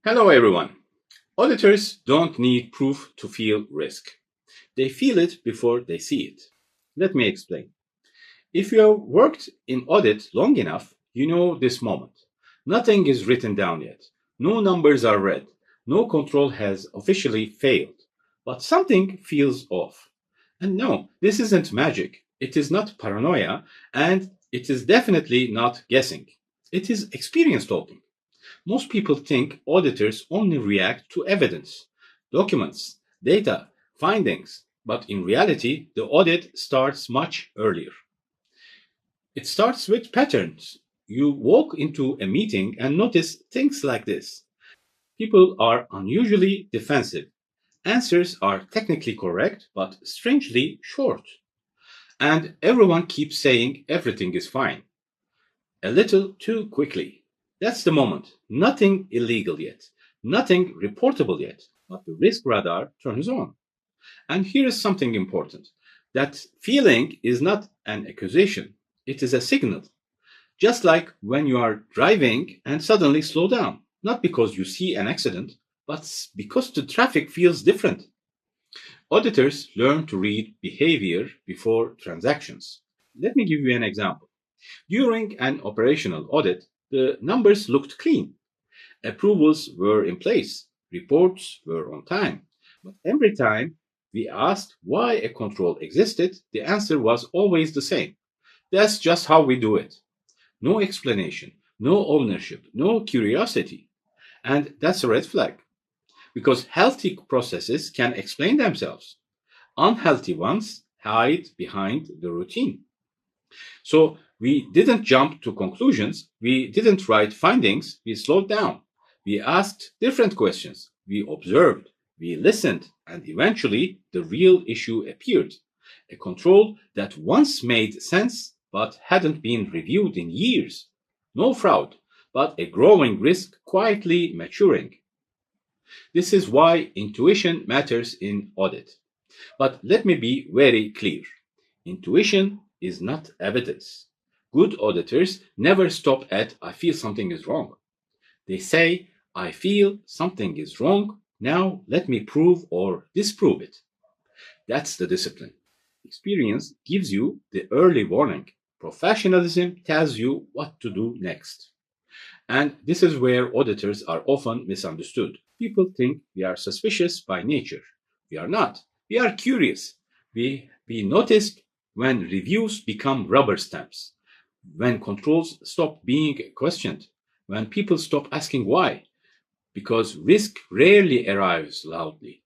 Hello everyone. Auditors don't need proof to feel risk. They feel it before they see it. Let me explain. If you have worked in audit long enough, you know this moment. Nothing is written down yet. No numbers are read. No control has officially failed. But something feels off. And no, this isn't magic. It is not paranoia, and it is definitely not guessing. It is experience talking. Most people think auditors only react to evidence, documents, data, findings, but in reality, the audit starts much earlier. It starts with patterns. You walk into a meeting and notice things like this. People are unusually defensive. Answers are technically correct, but strangely short. And everyone keeps saying everything is fine. A little too quickly. That's the moment. Nothing illegal yet. Nothing reportable yet. But the risk radar turns on. And here is something important. That feeling is not an accusation. It is a signal. Just like when you are driving and suddenly slow down. Not because you see an accident, but because the traffic feels different. Auditors learn to read behavior before transactions. Let me give you an example. During an operational audit, the numbers looked clean. Approvals were in place. Reports were on time. But every time we asked why a control existed, the answer was always the same. That's just how we do it. No explanation, no ownership, no curiosity. And that's a red flag. Because healthy processes can explain themselves. Unhealthy ones hide behind the routine. So we didn't jump to conclusions, we didn't write findings, we slowed down. We asked different questions, we observed, we listened, and eventually the real issue appeared. A control that once made sense but hadn't been reviewed in years. No fraud, but a growing risk quietly maturing. This is why intuition matters in audit. But let me be very clear. Intuition is not evidence. Good auditors never stop at I feel something is wrong. They say, I feel something is wrong. Now let me prove or disprove it. That's the discipline. Experience gives you the early warning. Professionalism tells you what to do next. And this is where auditors are often misunderstood. People think we are suspicious by nature. We are not. We are curious. We notice when reviews become rubber stamps, when controls stop being questioned, when people stop asking why. Because risk rarely arrives loudly.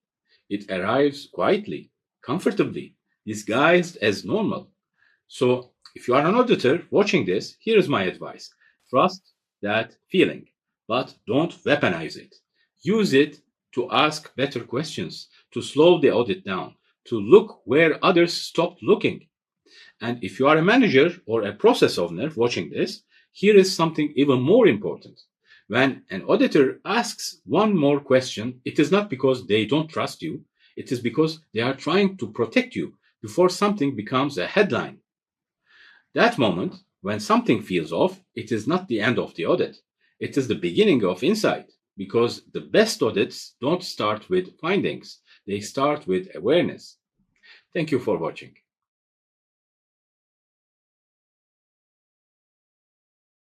It arrives quietly, comfortably, disguised as normal. So, if you are an auditor watching this, here is my advice. Trust that feeling, but don't weaponize it. Use it to ask better questions, to slow the audit down, to look where others stopped looking. And if you are a manager or a process owner watching this, here is something even more important. When an auditor asks one more question, it is not because they don't trust you, it is because they are trying to protect you before something becomes a headline. That moment, when something feels off, it is not the end of the audit. It is the beginning of insight because the best audits don't start with findings, they start with awareness. Thank you for watching.